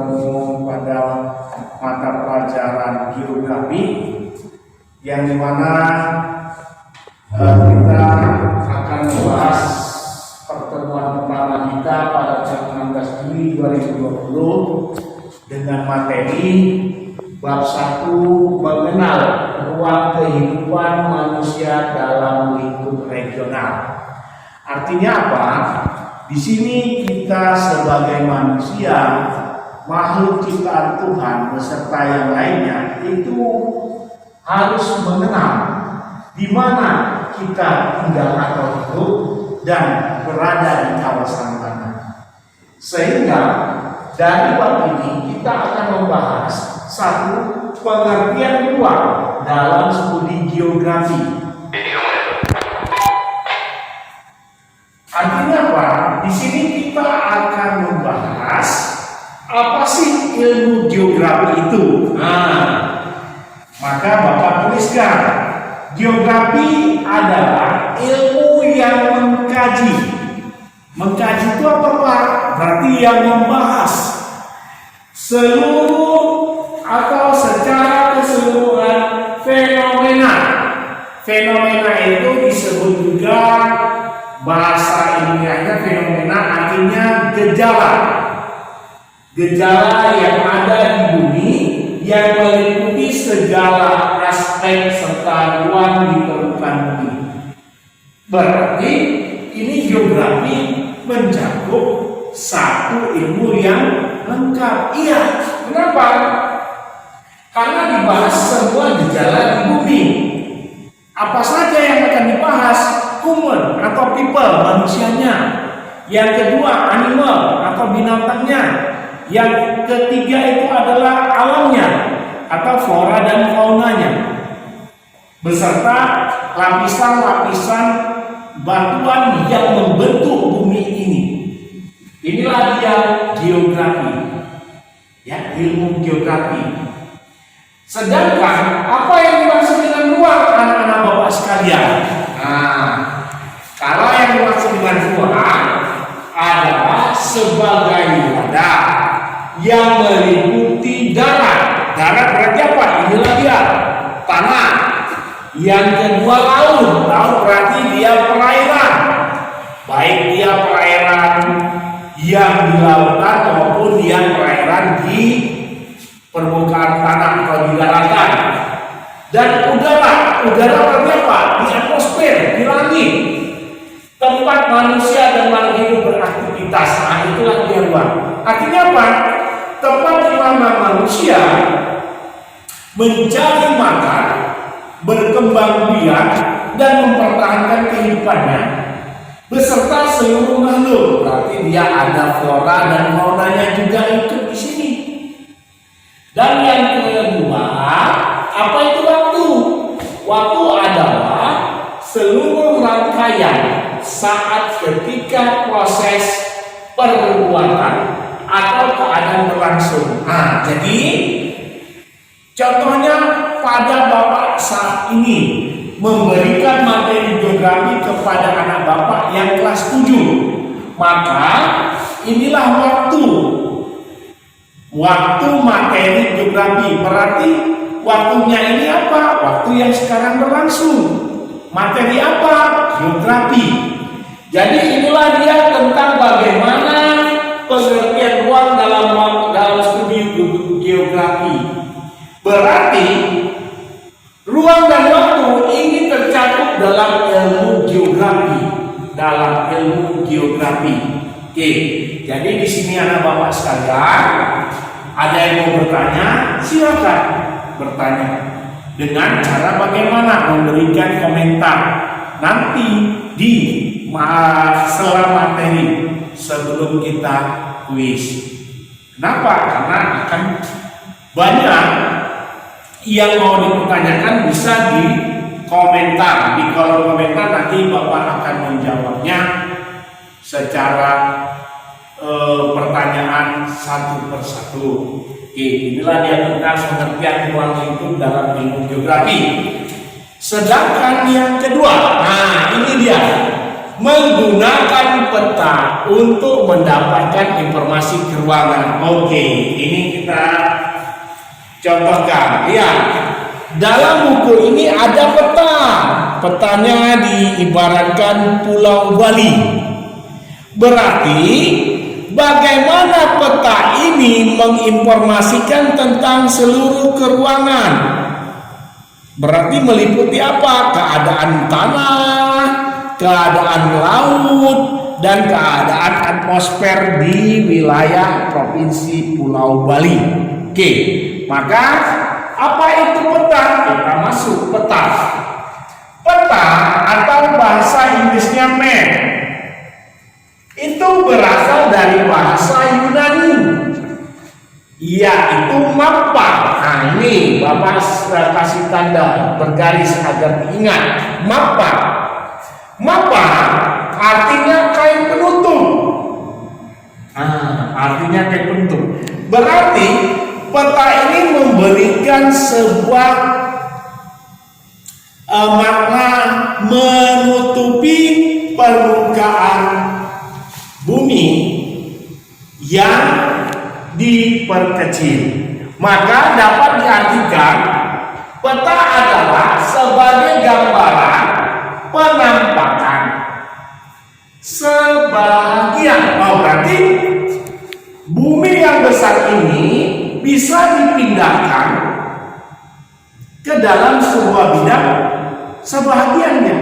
bertemu pada mata pelajaran geografi yang dimana kita akan membahas pertemuan pertama kita pada tanggal 16 Juli 2020 dengan materi bab 1 mengenal ruang kehidupan manusia dalam lingkup regional. Artinya apa? Di sini kita sebagai manusia, makhluk ciptaan Tuhan beserta yang lainnya itu harus mengenal di mana kita tinggal atau hidup dan berada di kawasan mana. Sehingga dari bab ini kita akan membahas satu pengertian ruang dalam studi geografi. Artinya apa? Di sini kita akan membahas apa sih ilmu geografi itu. Maka Bapak tuliskan, geografi adalah ilmu yang mengkaji. Mengkaji itu apa Pak? Berarti yang membahas seluruh atau secara keseluruhan fenomena. Fenomena itu disebut juga bahasa ilmiahnya fenomena, artinya gejala. Gejala yang ada di bumi yang meliputi segala aspek serta ruang di permukaan bumi. Berarti ini geografi mencakup satu ilmu yang lengkap. Iya, kenapa? Karena dibahas semua gejala di bumi. Apa saja yang akan dibahas? Human atau people, manusianya. Yang kedua, animal atau binatangnya. Yang ketiga itu adalah alamnya atau flora dan faunanya, beserta lapisan-lapisan batuan yang membentuk bumi ini. Inilah dia geografi, ya, ilmu geografi. Sedangkan apa yang dimaksud dengan ruang, anak-anak Bapak sekalian? Kalau yang dimaksud dengan ruang adalah sebagai wadah yang meliputi darat. Darat berarti apa? Inilah dia, tanah. Yang kedua laut. Laut berarti dia perairan. Baik dia perairan yang di lautan maupun dia perairan di permukaan tanah atau di daratan. Dan udara. Udara berarti apa? Di atmosfer, di langit. Tempat manusia dan makhluk hidup beraktivitas. Itulah dia ruang. Artinya apa? Tempat di mana manusia mencari makan, berkembang biak, dan mempertahankan kehidupannya beserta seluruh makhluk. Berarti dia ada flora dan faunanya juga ikut di sini. Dan yang kedua, apa itu waktu? Waktu adalah seluruh rangkaian saat ketika proses perbuatan atau keadaan berlangsung. Jadi contohnya pada Bapak saat ini memberikan materi geografi kepada anak Bapak yang kelas 7. Maka inilah waktu materi geografi. Berarti waktunya ini apa? Waktu yang sekarang berlangsung. Materi apa? Geografi. Jadi inilah dia tentang bagaimana pengertian ruang dalam studi geografi. Berarti ruang dan waktu ini tercakup dalam ilmu geografi. Oke. Jadi di sini anak Bapak sekalian, ada yang mau bertanya, silakan bertanya dengan cara bagaimana memberikan komentar nanti di sela materi sebelum kita kuis. Kenapa? Karena akan banyak yang mau dipertanyakan, bisa di komentar. Di kolom komentar nanti Bapak akan menjawabnya secara pertanyaan satu persatu. Inilah dia tentang pengertian ruang lingkup dalam ilmu geografi. Sedangkan yang kedua, ini dia menggunakan peta untuk mendapatkan informasi keuangan. Oke, ini kita contohkan. Ya, dalam buku ini ada peta. Petanya diibaratkan Pulau Bali. Berarti bagaimana peta ini menginformasikan tentang seluruh keuangan? Berarti meliputi apa? Keadaan tanah, keadaan laut, dan keadaan atmosfer di wilayah Provinsi Pulau Bali. Oke, maka apa itu peta? Kita masuk peta. Peta atau bahasa Inggrisnya map itu berasal dari bahasa Yunani, yaitu mappa. Nah, ini Bapak kasih tanda bergaris agar diingat. Mappa. Mappa artinya kain penutup. Artinya kain penutup. Berarti peta ini memberikan sebuah makna menutupi permukaan bumi yang diperkecil. Maka dapat diartikan peta adalah sebagai gambaran penampakan sebagian. Berarti bumi yang besar ini bisa dipindahkan ke dalam sebuah bidang sebagiannya,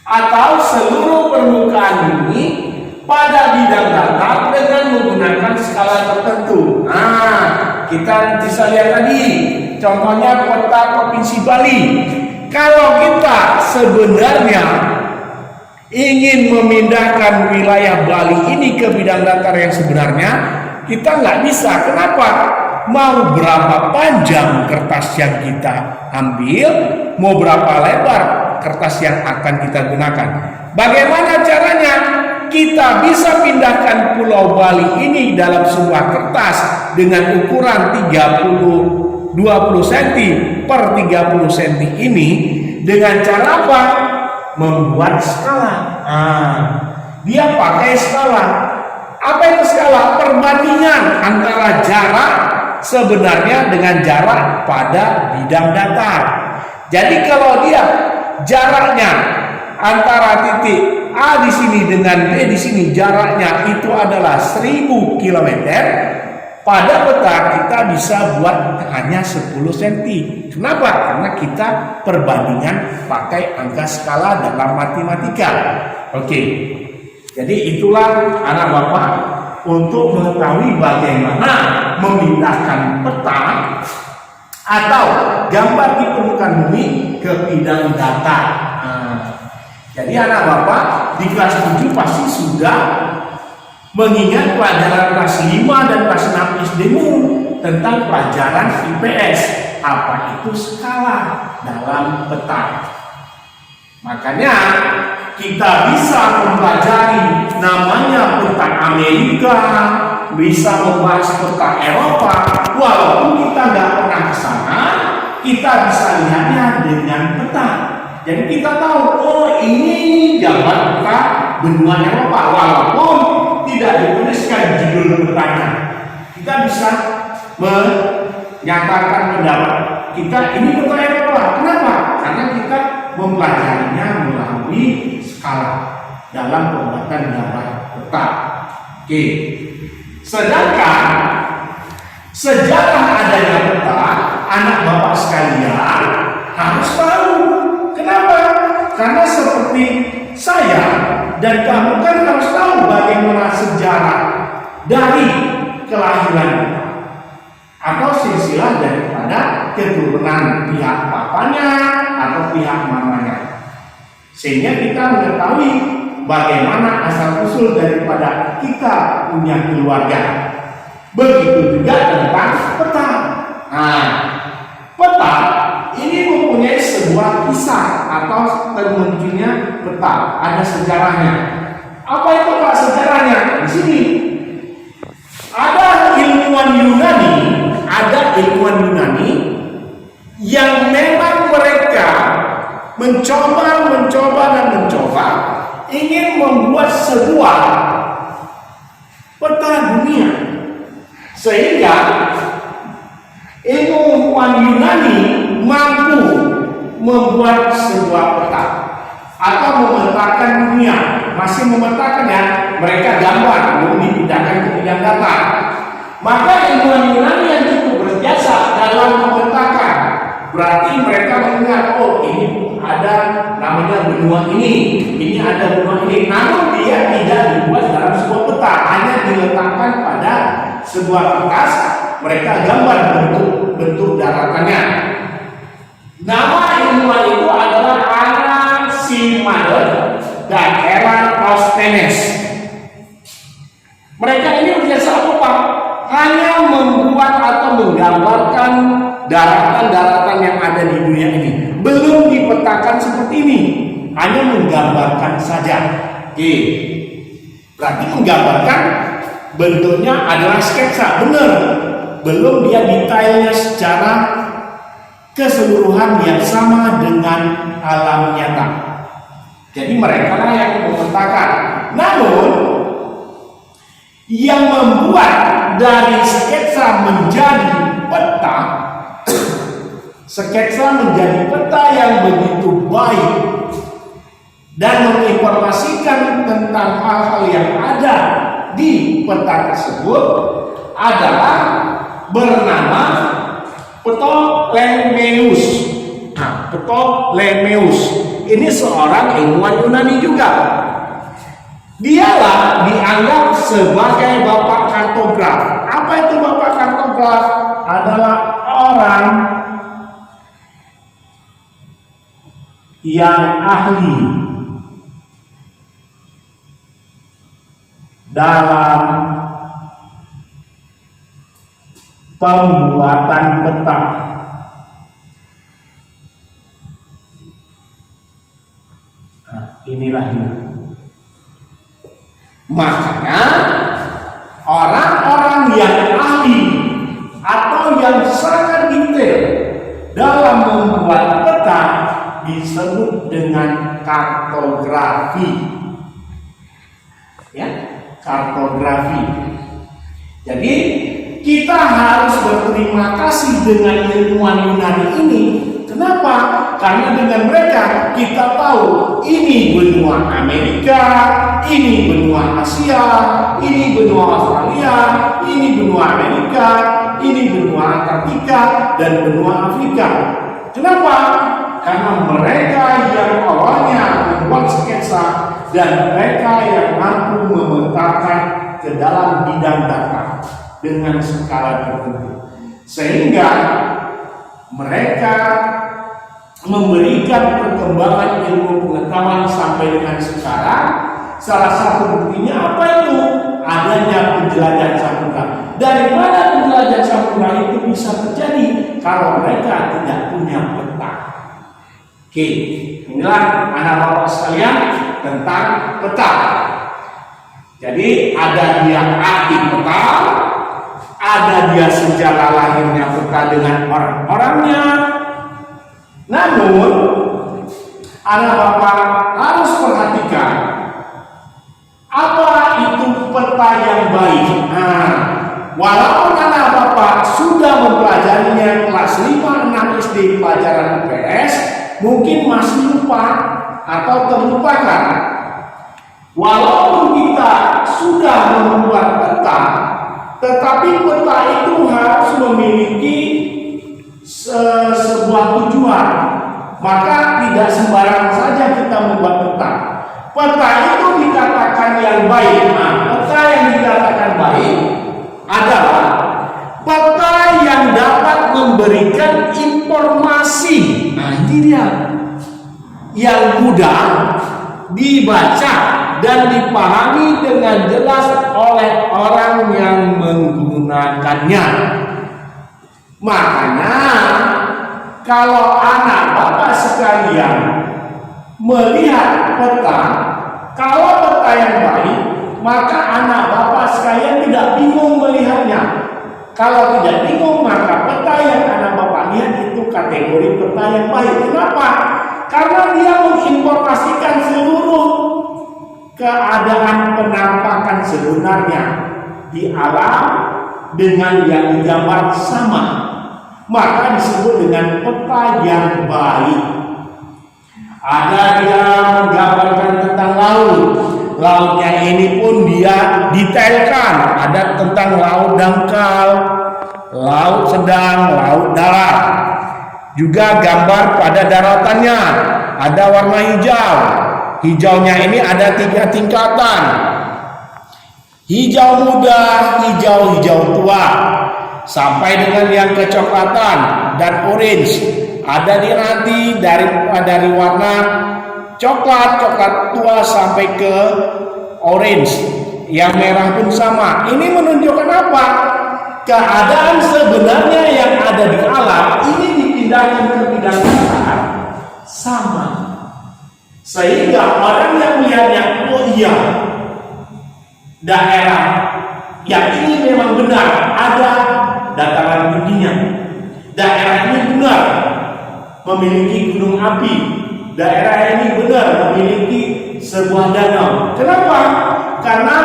atau seluruh permukaan bumi pada bidang datar dengan menggunakan skala tertentu. Kita bisa lihat tadi contohnya kota Provinsi Bali. Kalau kita sebenarnya ingin memindahkan wilayah Bali ini ke bidang datar yang sebenarnya, kita nggak bisa. Kenapa? Mau berapa panjang kertas yang kita ambil, mau berapa lebar kertas yang akan kita gunakan. Bagaimana caranya? Kita bisa pindahkan Pulau Bali ini dalam sebuah kertas dengan ukuran 20 cm per 30 cm ini dengan cara apa? Membuat skala. Dia pakai skala. Apa itu skala? Perbandingan antara jarak sebenarnya dengan jarak pada bidang datar. Jadi kalau dia jaraknya antara titik A di sini dengan B di sini, jaraknya itu adalah 1000 km. Pada peta kita bisa buat hanya 10 cm. Kenapa? Karena kita perbandingan pakai angka skala dalam matematika. Oke. Jadi itulah anak bapak untuk mengetahui bagaimana memindahkan peta atau gambar di permukaan bumi ke bidang datar. Jadi anak bapak di kelas 7 pasti sudah mengingat pelajaran kelas 5 dan kelas 6 SD-mu tentang pelajaran IPS. Apa itu skala dalam peta? Makanya kita bisa mempelajari namanya peta Amerika, bisa membahas peta Eropa, walaupun kita nggak pernah ke sana, kita bisa lihatnya dengan peta. Jadi kita tahu, oh ini gambar peta benua Eropa, walaupun tidak dituliskan judul petanya. Kita bisa menyatakan pendapat kita ini peta Eropa. Kenapa? Karena kita mempelajarinya melalui skala dalam pembuatan gambar peta. Oke. Sedangkan sejarah adanya peta, anak bapak sekalian harus tahu. Kenapa? Karena seperti saya dan kamu kan harus tahu bagaimana sejarah dari kelahiran kita atau silsilah daripada keturunan pihak papanya atau pihak mamanya, sehingga kita mengetahui bagaimana asal usul daripada kita punya keluarga. Begitu juga tentang peta. Peta ini mempunyai sebuah kisah atau termunculnya peta, ada sejarahnya. Apa itu Pak sejarahnya? Di sini ada ilmuwan Yunani yang memang mereka mencoba ingin membuat sebuah peta dunia, sehingga ilmuwan Yunani mampu membuat sebuah peta atau memetakan dunia. Masih memetakan ya, mereka gambar, belum dipindahkan ke bidang data. Maka ilmuwan Yunani yang cukup berjasa dalam memetakan, berarti mereka mengingat, oh ini ada namanya benua ini ada benua ini. Namun dia tidak dibuat dalam sebuah peta, hanya diletakkan pada sebuah kertas. Mereka gambar bentuk daratannya. Nama ilmuwan itu adalah Anaximander dan Eratosthenes. Mereka ini berjasa apa? Hanya membuat atau menggambarkan daratan-daratan yang ada di dunia ini. Belum dipetakan seperti ini, hanya menggambarkan saja. Oke, berarti menggambarkan bentuknya adalah sketsa, benar. Belum dia detailnya secara keseluruhan yang sama dengan alam nyata. Jadi mereka lah yang memetakan. Namun yang membuat dari sketsa menjadi peta, sketsa menjadi peta yang begitu baik dan menginformasikan tentang hal-hal yang ada di peta tersebut adalah bernama Ptolemeus. Nah, Ptolemeus ini seorang ilmuwan Yunani juga. Dialah dianggap sebagai bapak kartograf. Apa itu bapak kartograf? Adalah orang yang ahli dalam pembuatan peta. Nah, inilah dia. Makanya orang-orang yang ahli atau yang sangat detail dalam membuat peta disebut dengan kartografi. Ya, kartografi. Jadi kita harus berterima kasih dengan ilmuwan Yunani ini. Kenapa? Karena dengan mereka kita tahu ini benua Amerika, ini benua Asia, ini benua Australia, ini benua Amerika, ini benua Antartika, dan benua Afrika. Kenapa? Karena mereka yang awalnya membuat sketsa dan mereka yang mampu memetakan ke dalam bidang data dengan skala tertentu, sehingga mereka memberikan perkembangan ilmu pengetahuan sampai dengan sekarang. Salah satu buktinya apa itu? Adanya penjelajahan samudra. Dari mana penjelajahan samudra itu bisa terjadi kalau mereka tidak punya peta? Oke, inilah anak bapak sekalian tentang peta. Jadi ada dia ahli peta, ada dia sejarah lahirnya peta dengan orang-orangnya. Namun anak bapak harus perhatikan apa itu peta yang baik. Nah, walaupun anak bapak sudah mempelajarinya kelas 5, 6 SD pelajaran IPS, mungkin masih lupa atau terlupakan. Walaupun kita sudah membuat peta, tetapi peta itu harus memiliki sebuah tujuan. Maka tidak sembarang saja kita membuat peta. Peta itu dikatakan yang baik. Nah, peta yang dikatakan baik adalah peta yang dapat memberikan informasi. Nah, ini dia, yang mudah dibaca dan dipahami dengan jelas oleh orang yang menggunakannya. Makanya kalau anak bapak sekalian melihat peta, kalau peta yang baik, maka anak bapak sekalian tidak bingung melihatnya. Kalau tidak bingung, maka peta yang anak bapak lihat itu kategori peta yang baik. Kenapa? Karena dia menginformasikan seluruh keadaan penampakan sebenarnya di alam dengan yang digambar sama, maka disebut dengan peta yang baik. Ada yang menggambarkan tentang laut. Lautnya ini pun dia detailkan. Ada tentang laut dangkal, laut sedang, laut darat. Juga gambar pada daratannya. Ada warna hijau. Hijaunya ini ada 3 tingkatan. Hijau muda, hijau tua, sampai dengan yang kecoklatan dan orange. Ada nanti dari warna coklat tua sampai ke orange. Yang merah pun sama. Ini menunjukkan apa? Keadaan sebenarnya yang ada di alam ini dipindahkan ke bidang nyata sama. Sehingga orang yang melihatnya, oh iya, daerah yang ini memang benar ada dataran tingginya. Daerah ini benar memiliki gunung api. Daerah ini benar memiliki sebuah danau. Kenapa? Karena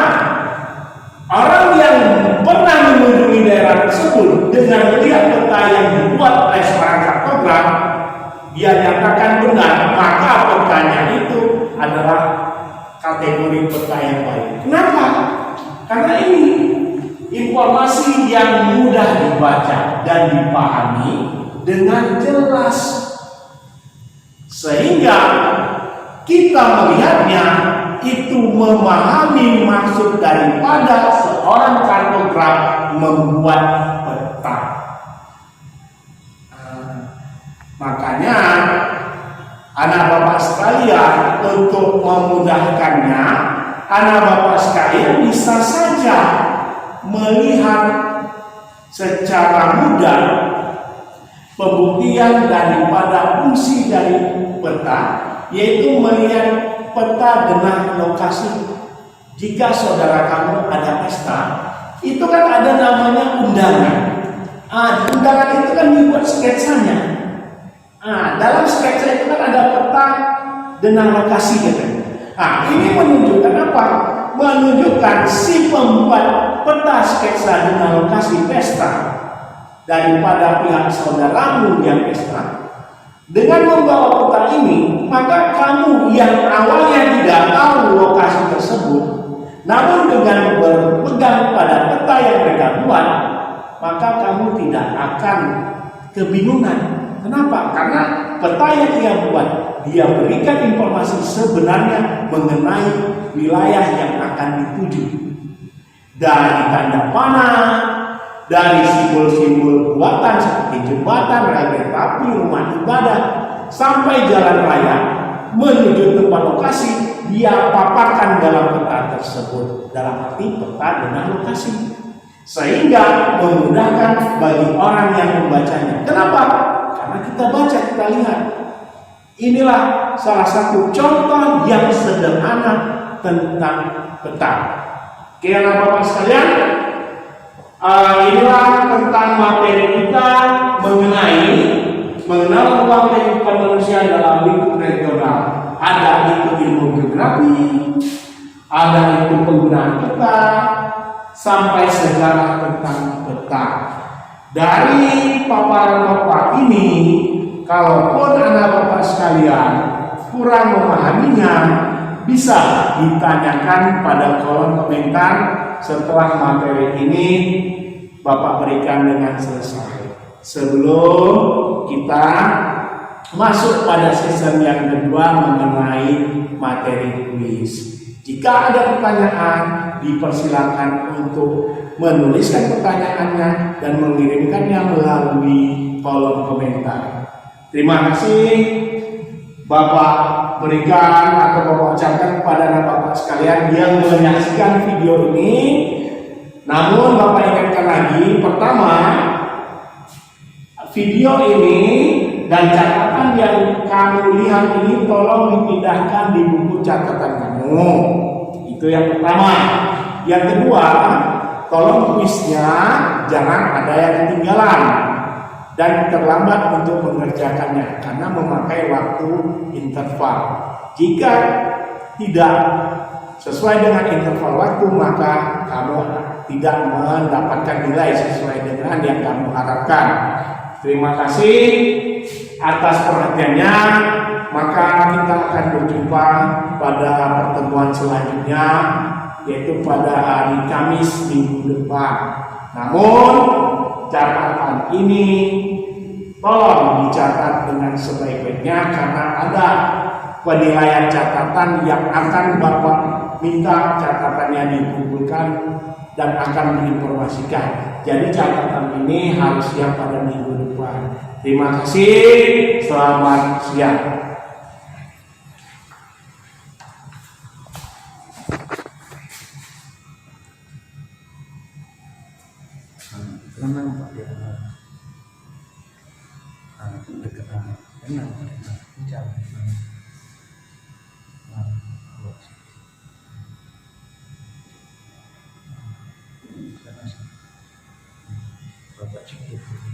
orang yang pernah mengunjungi daerah tersebut dengan melihat peta yang dibuat oleh seorang kartograf, dia nyatakan benar, maka petanya itu adalah kategori peta yang baik. Kenapa? Karena ini informasi yang mudah dibaca dan dipahami dengan jelas, sehingga kita melihatnya itu memahami maksud daripada seorang kartograf membuat peta. Makanya anak bapak sekalian, untuk memudahkannya, anak bapak sekalian bisa saja melihat secara mudah pembuktian daripada fungsi dari peta, yaitu melihat peta dengan lokasi. Jika saudara kamu ada pesta, itu kan ada namanya undangan. Di undangan itu kan dibuat sketsanya. Dalam sketsa itu kan ada peta dengan lokasi gitu. Ini menunjukkan apa? Menunjukkan si pembuat peta sketsa dengan lokasi pesta daripada pihak saudaramu yang pesta. Dengan membawa peta ini, maka kamu yang awalnya tidak tahu lokasi tersebut, namun dengan berpegang pada peta yang mereka buat, maka kamu tidak akan kebingungan. Kenapa? Karena peta yang dia buat, dia berikan informasi sebenarnya mengenai wilayah yang akan dituju. Dari tanda panah, dari simbol-simbol buatan seperti jembatan, rel kereta api, rumah ibadah, sampai jalan raya menuju tempat lokasi, dia paparkan dalam peta tersebut. Dalam arti peta dengan lokasi, sehingga memudahkan bagi orang yang membacanya. Kenapa? Karena kita baca, kita lihat. Inilah salah satu contoh yang sederhana tentang peta. Oke, anak-anak sekalian, inilah tentang materi kita mengenai mengenal ruang kehidupan manusia dalam lingkup regional. Ada itu ilmu geografi, ada itu penggunaan peta, sampai sejarah tentang peta. Dari paparan bapak ini, kalaupun anak bapak sekalian kurang memahaminya, bisa ditanyakan pada kolom komentar setelah materi ini bapak berikan dengan selesai. Sebelum kita masuk pada season yang kedua mengenai materi kuis. Jika ada pertanyaan, dipersilakan untuk menuliskan pertanyaannya dan mengirimkannya melalui kolom komentar. Terima kasih Bapak berikan atau Bapak ucapkan kepada anak Bapak sekalian yang menyaksikan video ini. Namun Bapak ingatkan lagi, pertama, video ini dan catatan yang kamu lihat ini tolong dipindahkan di buku catatan kamu. Itu yang pertama. Yang kedua, tolong kuisnya jangan ada yang ketinggalan dan terlambat untuk mengerjakannya karena memakai waktu interval. Jika tidak sesuai dengan interval waktu, maka kamu tidak mendapatkan nilai sesuai dengan yang kamu harapkan. Terima kasih atas perhatiannya. Maka kita akan berjumpa pada pertemuan selanjutnya, yaitu pada hari Kamis minggu depan. Namun catatan ini tolong dicatat dengan sebaik-baiknya, karena ada penilaian catatan yang akan Bapak minta catatannya dikumpulkan dan akan diinformasikan. Jadi catatan ini harus siap pada minggu depan. Terima kasih, selamat siang. Bapak cukup.